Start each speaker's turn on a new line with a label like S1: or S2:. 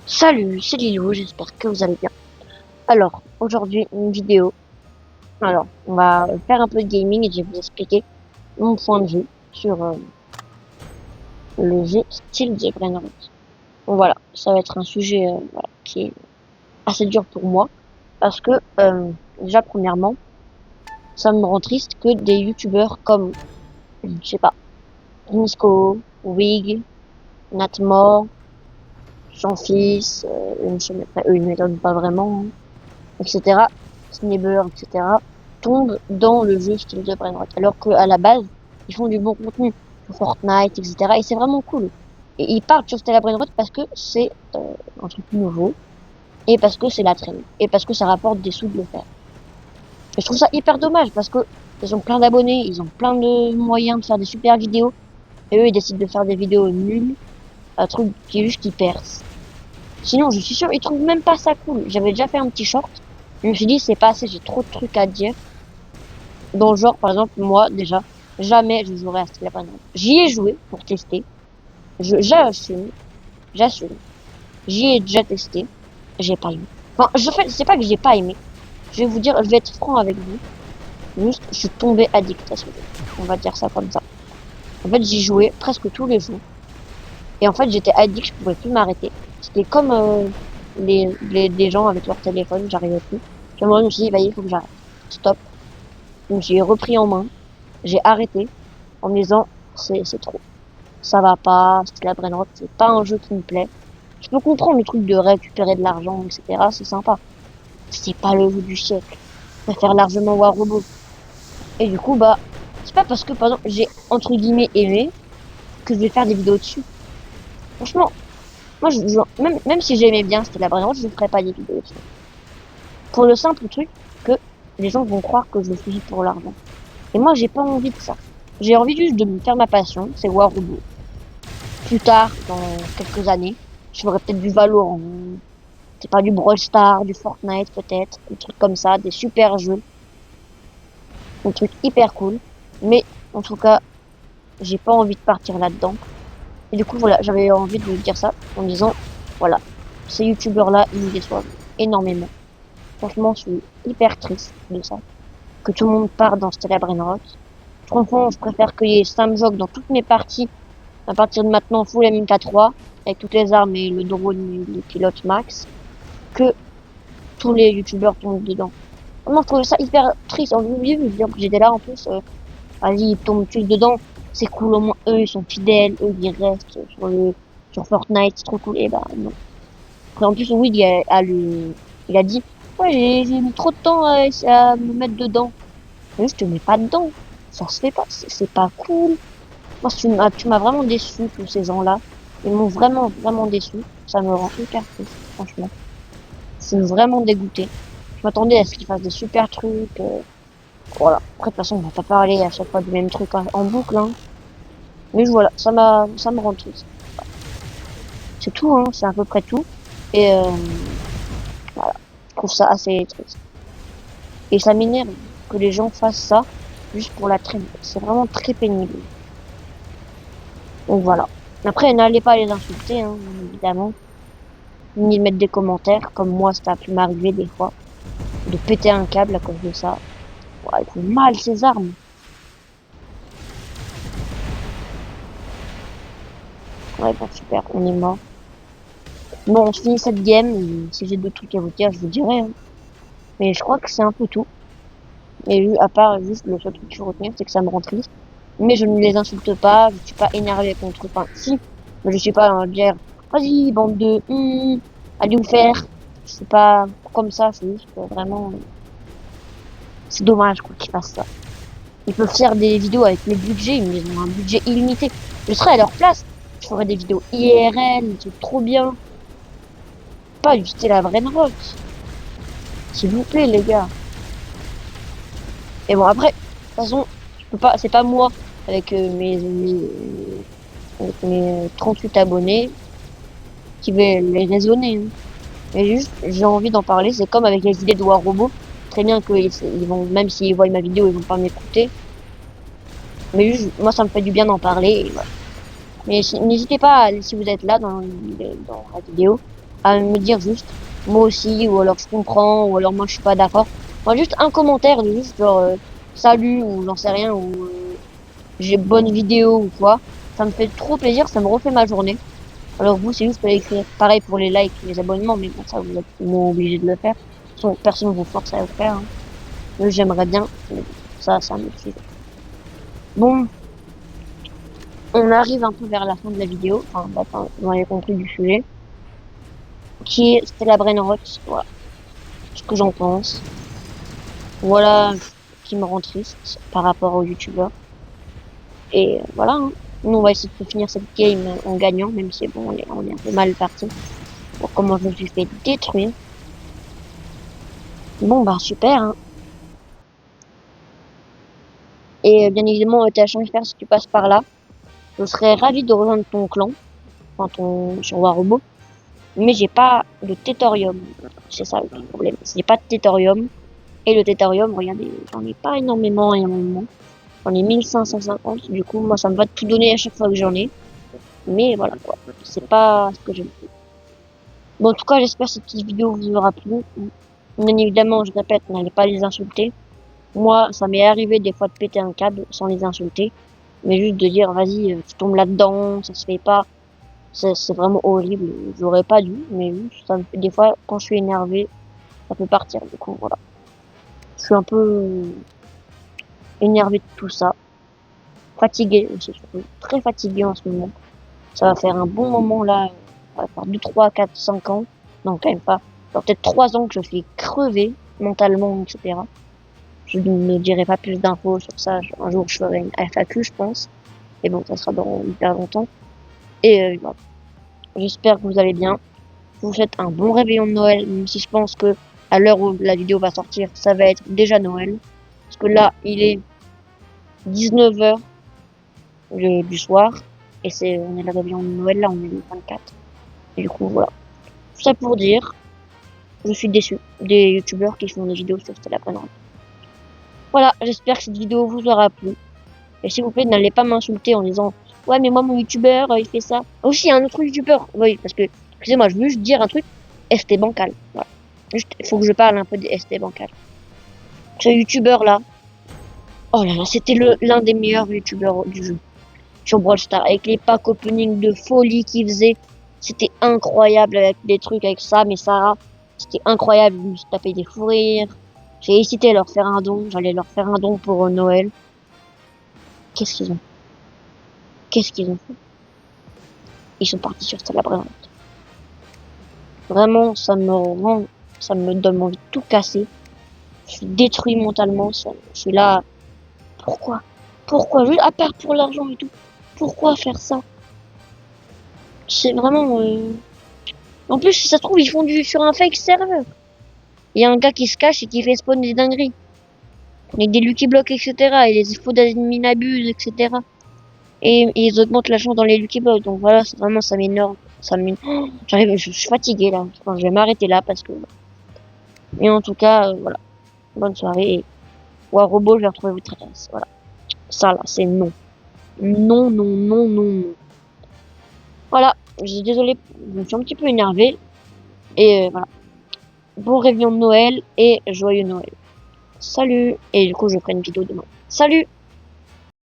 S1: Salut, c'est Lilou, j'espère que vous allez bien. Alors, aujourd'hui, une vidéo. Alors, on va faire un peu de gaming et je vais vous expliquer mon point de vue sur le jeu style de Brainrot. Bon, voilà, ça va être un sujet voilà, qui est assez dur pour moi parce que, déjà, premièrement, ça me rend triste que des youtubeurs comme, je sais pas, Nisco, Wig, Natmore, Jean-Fils, eux, ils ne m'étonnent pas vraiment, etc., Snabber, etc., tombent dans le jeu style de Brainrot. Alors qu'à la base, ils font du bon contenu sur Fortnite, etc. Et c'est vraiment cool. Et ils partent sur Stella Brainrot parce que c'est un truc nouveau, et parce que c'est la trend, et parce que ça rapporte des sous de le faire. Et je trouve ça hyper dommage parce que ils ont plein d'abonnés, ils ont plein de moyens de faire des super vidéos, et eux ils décident de faire des vidéos nulles, un truc qui est juste qui perce. Sinon, je suis sûr, ils trouvent même pas ça cool. J'avais déjà fait un petit short. Je me suis dit, c'est pas assez, j'ai trop de trucs à dire. Dans le genre, par exemple, moi, déjà, jamais je jouerai à Stella Brainrot. J'y ai joué pour tester. J'assume, j'assume. J'y ai déjà testé. J'ai pas aimé. Enfin, je fais, c'est pas que j'ai pas aimé. Je vais vous dire, je vais être franc avec vous. Juste, je suis tombé addict à ce jeu. On va dire ça comme ça. En fait, j'y jouais presque tous les jours. Et en fait, j'étais addict, je pouvais plus m'arrêter. C'était comme les gens avec leur téléphone, j'arrivais plus. Puis à un moment, je me suis dit, bah, il faut que j'arrête. Stop. Donc j'ai repris en main. J'ai arrêté en me disant, c'est trop. Ça va pas, c'est la Brainrot, c'est pas un jeu qui me plaît. Je peux comprendre le truc de récupérer de l'argent, etc. C'est sympa. C'est pas le jeu du siècle. Je préfère largement War Robot. Et du coup, bah, c'est pas parce que, par exemple, j'ai, entre guillemets, aimé, que je vais faire des vidéos dessus. Franchement, moi, même si j'aimais bien c'était la Brainrot, je ne ferais pas des vidéos dessus. Pour le simple truc que les gens vont croire que je le fais pour l'argent. Et moi, j'ai pas envie de ça. J'ai envie juste de me faire ma passion, c'est War Robot. Plus tard, dans quelques années, je ferai peut-être du Valorant, c'est pas du Brawl Stars, du Fortnite peut-être, des trucs comme ça, des super jeux, des trucs hyper cool. Mais en tout cas, j'ai pas envie de partir là-dedans. Et du coup, voilà, j'avais envie de vous dire ça en disant, voilà, ces youtubeurs-là, ils me déçoivent énormément. Franchement, je suis hyper triste de ça. Que tout le monde parte dans Stella Brainrot. Franchement, je préfère qu'il y ait Sam Jog dans toutes mes parties à partir de maintenant full MK3 avec toutes les armes et le drone et le pilote max que tous les youtubeurs tombent dedans. Vraiment, je trouvais ça hyper triste. En vu, j'étais là en plus, vas-y, ils tombent tous dedans. C'est cool, au moins eux, ils sont fidèles, eux, ils restent sur Fortnite, c'est trop cool. Et bah, non. Et en plus, oui, il a dit, ouais, j'ai mis trop de temps à me mettre dedans. Mais je te mets pas dedans. Ça se fait pas, c'est pas cool. Moi, tu m'as vraiment déçu, tous ces gens-là. Ils m'ont vraiment, vraiment déçu. Ça me rend hyper triste, franchement. Je suis vraiment dégoûtée. Je m'attendais à ce qu'ils fassent des super trucs. Voilà. Après, de toute façon, on va pas parler à chaque fois du même truc en boucle, hein. Mais voilà, ça me rend triste. C'est tout, hein. C'est à peu près tout. Et voilà. Je trouve ça assez triste. Et ça m'énerve que les gens fassent ça juste pour la traîne. C'est vraiment très pénible. Donc voilà. Après, n'allez pas les insulter, hein, évidemment. Ni mettre des commentaires, comme moi, ça a pu m'arriver des fois, de péter un câble à cause de ça. Ouais, ils font mal, ces armes. Ouais, bon, super, on est mort. Bon, on se finit cette game, et si j'ai d'autres trucs à vous dire, je vous dirai, hein. Mais je crois que c'est un peu tout. Et à part juste le seul truc que je retenir, c'est que ça me rend triste. Mais je ne les insulte pas, je suis pas énervé contre eux. Enfin, si, mais je suis pas en dire, vas-y, bande de, allez vous faire. Je suis pas comme ça, c'est juste vraiment, c'est dommage, quoi, qu'ils fassent ça. Ils peuvent faire des vidéos avec le budget, mais ils ont un budget illimité. Je serais à leur place, je ferais des vidéos IRL, des trucs trop bien. Pas du style la vraie rock. S'il vous plaît, les gars. Et bon, après, de toute façon, je peux pas, c'est pas moi, avec mes 38 abonnés, qui vais les raisonner, hein. Mais juste, j'ai envie d'en parler. C'est comme avec les idées de War Robot. Très bien qu'ils vont, même s'ils voient ma vidéo, ils vont pas m'écouter. Mais juste, moi, ça me fait du bien d'en parler. Et voilà. Mais n'hésitez pas, si vous êtes là dans la vidéo, à me dire juste moi aussi, ou alors je comprends, ou alors moi je suis pas d'accord. Moi juste un commentaire de juste genre salut ou j'en sais rien, ou j'ai bonne vidéo ou quoi. Ça me fait trop plaisir, ça me refait ma journée. Alors vous, c'est juste pour écrire pareil pour les likes et les abonnements, mais bon, ça vous êtes moins obligé de le faire. Personne ne vous force à le faire. Hein. Mais j'aimerais bien, mais bon, ça me suffit. Bon, on arrive un peu vers la fin de la vidéo, enfin, vous avez compris du sujet, qui est c'était la brain rot, voilà, ce que j'en pense. Voilà, ce qui me rend triste par rapport aux youtubeurs. Et voilà, hein. Nous, on va essayer de finir cette game en gagnant, même si bon, on est un peu mal parti. Bon, comment je me suis fait détruire. Bon, bah super, hein. Et bien évidemment, TH5FR, si tu passes par là, je serais ravi de rejoindre ton clan, enfin sur Warobo. Mais j'ai pas de Téthorium. C'est ça le problème. J'ai pas de Téthorium. Et le Téthorium, regardez, j'en ai pas énormément. J'en ai 1550. Du coup, moi, ça me va de tout donner à chaque fois que j'en ai. Mais voilà, quoi. C'est pas ce que j'aime. Bon, en tout cas, j'espère que cette petite vidéo vous aura plu. Bien évidemment, je répète, n'allez pas les insulter. Moi, ça m'est arrivé des fois de péter un câble sans les insulter. Mais juste de dire, vas-y, tu tombes là-dedans, ça se fait pas. C'est vraiment horrible. J'aurais pas dû, mais juste, ça me fait des fois, quand je suis énervé, ça peut partir. Du coup, voilà. Je suis un peu énervé de tout ça. Fatigué aussi, surtout. Très fatigué en ce moment. Ça va faire un bon moment là. Ça va faire 2, 3, 4, 5 ans. Non, quand même pas. Alors, peut-être 3 ans que je suis crevé mentalement, etc. Je ne dirai pas plus d'infos sur ça. Un jour, je ferai une FAQ, je pense. Et bon, ça sera dans hyper longtemps. Et voilà. J'espère que vous allez bien. Je vous souhaite un bon réveillon de Noël, même si je pense que à l'heure où la vidéo va sortir, ça va être déjà Noël. Parce que là, il est 19h du soir. Et on est le réveillon de Noël, là, on est le 24. Et du coup, voilà. Tout ça pour dire, je suis déçu des youtubeurs qui font des vidéos sur Stella Prenante. Voilà, j'espère que cette vidéo vous aura plu. Et s'il vous plaît, n'allez pas m'insulter en disant ouais, mais moi, mon youtubeur, il fait ça. Aussi, il y a un autre youtubeur. Oui, parce que, excusez-moi, je veux juste dire un truc. ST Bancal. Voilà. Juste, il faut que je parle un peu de ST Bancal. Ce youtubeur-là, oh là là, c'était l'un des meilleurs youtubeurs du jeu. Sur Brawl Stars, avec les packs opening de folie qu'il faisait. C'était incroyable avec des trucs avec Sam et Sarah. C'était incroyable. Je me suis tapé des fous rires. J'ai hésité à leur faire un don. J'allais leur faire un don pour Noël. Qu'est-ce qu'ils ont fait? Ils sont partis sur Stella Prenante. Vraiment, ça me donne envie de tout casser. Je suis détruit mentalement. Je suis là. Pourquoi? Juste à part pour l'argent et tout. Pourquoi faire ça? C'est vraiment. En plus, si ça se trouve, ils font sur un fake serveur. Il y a un gars qui se cache et qui fait spawn des dingueries. Avec des Lucky Blocks, etc. Et les faux d'admin abusent, etc. Et ils augmentent la chance dans les Lucky Blocks. Donc voilà, vraiment, ça m'énerve. Je suis fatigué là. Enfin, je vais m'arrêter là parce que. Mais en tout cas, voilà. Bonne soirée. Et Warobo, je vais retrouver votre adresse. Voilà. Ça là, c'est non. Non, non, non, non, non. Voilà. Je suis désolée, je me suis un petit peu énervé. Et voilà. Bon réveillon de Noël et joyeux Noël. Salut. Et du coup, je ferai une vidéo demain. Salut!